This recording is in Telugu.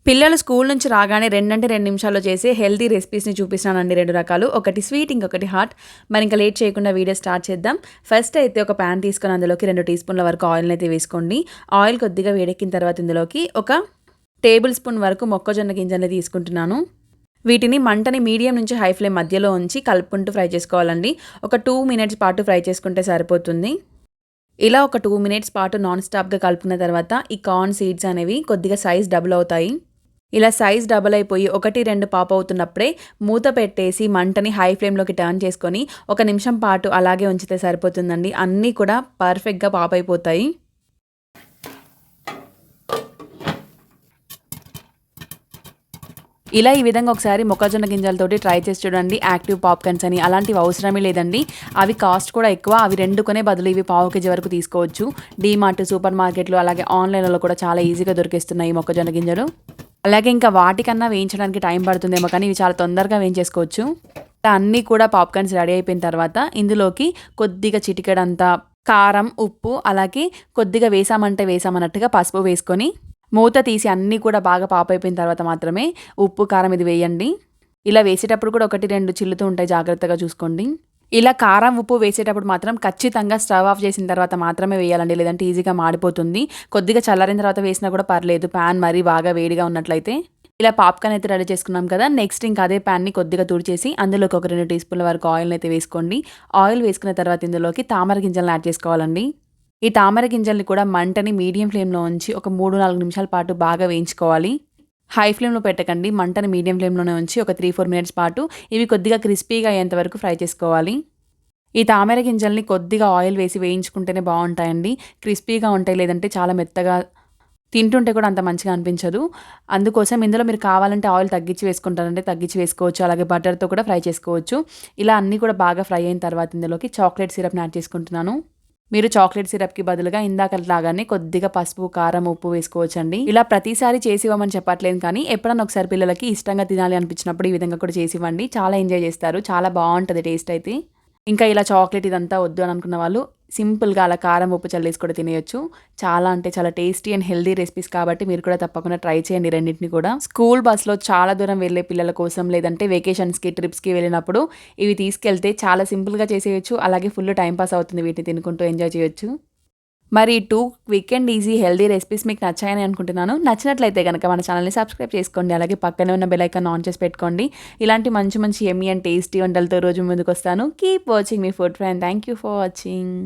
పిల్లలు స్కూల్ నుంచి రాగానే 2 నిమిషాల్లో చేసే హెల్తీ రెసిపీస్‌ని చూపిస్తున్నానండి 2 రకాలు. ఒకటి స్వీట్, ఇంకొకటి హాట్. మరి ఇంకా లేట్ చేయకుండా వీడియో స్టార్ట్ చేద్దాం. ఫస్ట్ అయితే ఒక పాన్ తీసుకొని అందులోకి 2 టీ స్పూన్ల వరకు ఆయిల్‌ని అయితే వేసుకోండి. ఆయిల్ కొద్దిగా వేడెక్కిన తర్వాత ఇందులోకి ఒక టేబుల్ స్పూన్ వరకు మొక్కజొన్న గింజల్ని తీసుకుంటున్నాను. వీటిని మంటని మీడియం నుంచి హై ఫ్లేమ్ మధ్యలో ఉంచి కలుపుకుంటూ ఫ్రై చేసుకోవాలండి. ఒక 2 మినిట్స్ పాటు ఫ్రై చేసుకుంటే సరిపోతుంది. ఇలా ఒక 2 మినిట్స్ పాటు నాన్ స్టాప్‌గా కలుపుకున్న తర్వాత ఈ కార్న్ సీడ్స్ అనేవి కొద్దిగా సైజ్ డబుల్ అవుతాయి. ఇలా సైజ్ డబుల్ అయిపోయి 1, 2 పాప్ అవుతున్నప్పుడే మూత పెట్టేసి మంటని హై ఫ్లేమ్‌లోకి టర్న్ చేసుకొని 1 నిమిషం పాటు అలాగే ఉంచితే సరిపోతుందండి. అన్నీ కూడా పర్ఫెక్ట్‌గా పాప్ అయిపోతాయి. ఇలా ఈ విధంగా ఒకసారి మొక్కజొన్న గింజలతోటి ట్రై చేసి చూడండి. యాక్టివ్ పాప్కార్న్స్ అని అలాంటివి అవసరమే లేదండి. అవి కాస్ట్ కూడా ఎక్కువ. అవి 2 కొనే బదులు ఇవి పావు కేజీ వరకు తీసుకోవచ్చు. డీమార్ట్, సూపర్ మార్కెట్లు అలాగే ఆన్‌లైన్‌లో కూడా చాలా ఈజీగా దొరికేస్తున్నాయి ఈ మొక్కజొన్న గింజలు. అలాగే ఇంకా వాటికన్నా వేయించడానికి టైం పడుతుందేమో కానీ ఇవి చాలా తొందరగా వేయించేసుకోవచ్చు. అన్నీ కూడా పాప్కార్న్స్ రెడీ అయిపోయిన తర్వాత ఇందులోకి కొద్దిగా చిటికెడంత కారం, ఉప్పు అలాగే కొద్దిగా వేసామన్నట్టుగా పసుపు వేసుకొని మూత తీసి అన్నీ కూడా బాగా పాప్ అయిపోయిన తర్వాత మాత్రమే ఉప్పు, కారం ఇది వేయండి. ఇలా వేసేటప్పుడు కూడా 1, 2 చిల్లుతూ ఉంటాయి, జాగ్రత్తగా చూసుకోండి. ఇలా కారం, ఉప్పు వేసేటప్పుడు మాత్రం ఖచ్చితంగా స్టవ్ ఆఫ్ చేసిన తర్వాత మాత్రమే వేయాలండి. లేదంటే ఈజీగా మాడిపోతుంది. కొద్దిగా చల్లారిన తర్వాత వేసినా కూడా పర్లేదు, ప్యాన్ మరీ బాగా వేడిగా ఉన్నట్లయితే. ఇలా పాప్కార్న్ అయితే రెడీ చేసుకున్నాం కదా. నెక్స్ట్ ఇంకా అదే ప్యాన్ని కొద్దిగా తుడిచేసి అందులోకి ఒక 2 టీ స్పూన్ల వరకు ఆయిల్ని అయితే వేసుకోండి. ఆయిల్ వేసుకున్న తర్వాత ఇందులోకి తామర గింజలను యాడ్ చేసుకోవాలండి. ఈ తామర గింజల్ని కూడా మంటని మీడియం ఫ్లేమ్లో ఉంచి ఒక 3, 4 నిమిషాల పాటు బాగా వేయించుకోవాలి. హై ఫ్లేమ్లో పెట్టకండి, మంటని మీడియం ఫ్లేమ్లోనే ఉంచి ఒక 3, 4 మినిట్స్ పాటు ఇవి కొద్దిగా క్రిస్పీగా అయ్యేంత వరకు ఫ్రై చేసుకోవాలి. ఈ తామర గింజల్ని కొద్దిగా ఆయిల్ వేసి వేయించుకుంటేనే బాగుంటాయండి. క్రిస్పీగా ఉంటాయి, లేదంటే చాలా మెత్తగా తింటుంటే కూడా అంత మంచిగా అనిపించదు. అందుకోసం ఇందులో మీరు కావాలంటే ఆయిల్ తగ్గించి వేసుకుంటారంటే తగ్గించి వేసుకోవచ్చు. అలాగే బటర్తో కూడా ఫ్రై చేసుకోవచ్చు. ఇలా అన్నీ కూడా బాగా ఫ్రై అయిన తర్వాత ఇందులోకి చాక్లెట్ సిరప్ని యాడ్ చేసుకుంటున్నాను. మీరు చాక్లెట్ సిరప్‌కి బదులుగా ఇందాకలాగానే కొద్దిగా పసుపు, కారం, ఉప్పు వేసుకోవచ్చండి. ఇలా ప్రతిసారి చేసి ఇవ్వమని చెప్పట్లేదు కానీ ఎప్పుడన్నా ఒకసారి పిల్లలకి ఇష్టంగా తినాలి అనిపించినప్పుడు ఈ విధంగా కూడా చేసి ఇవ్వండి. చాలా ఎంజాయ్ చేస్తారు. చాలా బాగుంటుంది టేస్ట్ అయితే. ఇంకా ఇలా చాక్లెట్ ఇదంతా వద్దు అని అనుకున్న వాళ్ళు సింపుల్‌గా అలా కారం, ఉప్పు చల్లేసి కూడా తినేయొచ్చు. చాలా అంటే చాలా టేస్టీ అండ్ హెల్తీ రెసిపీస్ కాబట్టి మీరు కూడా తప్పకుండా ట్రై చేయండి రెండింటిని కూడా. స్కూల్ బస్‌లో చాలా దూరం వెళ్ళే పిల్లల కోసం లేదంటే వెకేషన్స్‌కి, ట్రిప్స్‌కి వెళ్ళినప్పుడు ఇవి తీసుకెళ్తే చాలా సింపుల్‌గా చేసేయొచ్చు. అలాగే ఫుల్ టైమ్ పాస్ అవుతుంది, వీటిని తినుకుంటూ ఎంజాయ్ చేయొచ్చు. మరి 2 quick and easy healthy recipes మీకు నచ్చాయని అనుకుంటున్నాను. నచ్చినట్లయితే గనక మన ఛానల్‌ని సబ్స్క్రైబ్ చేసుకోండి. అలాగే పక్కనే ఉన్న బెల్ ఐకాన్ ఆన్ చేసి పెట్టుకోండి. ఇలాంటి మంచి మంచి యమ్మీ అండ్ టేస్టీ వంటలతో రోజు ముందుకొస్తాను. కీప్ వాచింగ్ మీ food friend. Thank you for watching.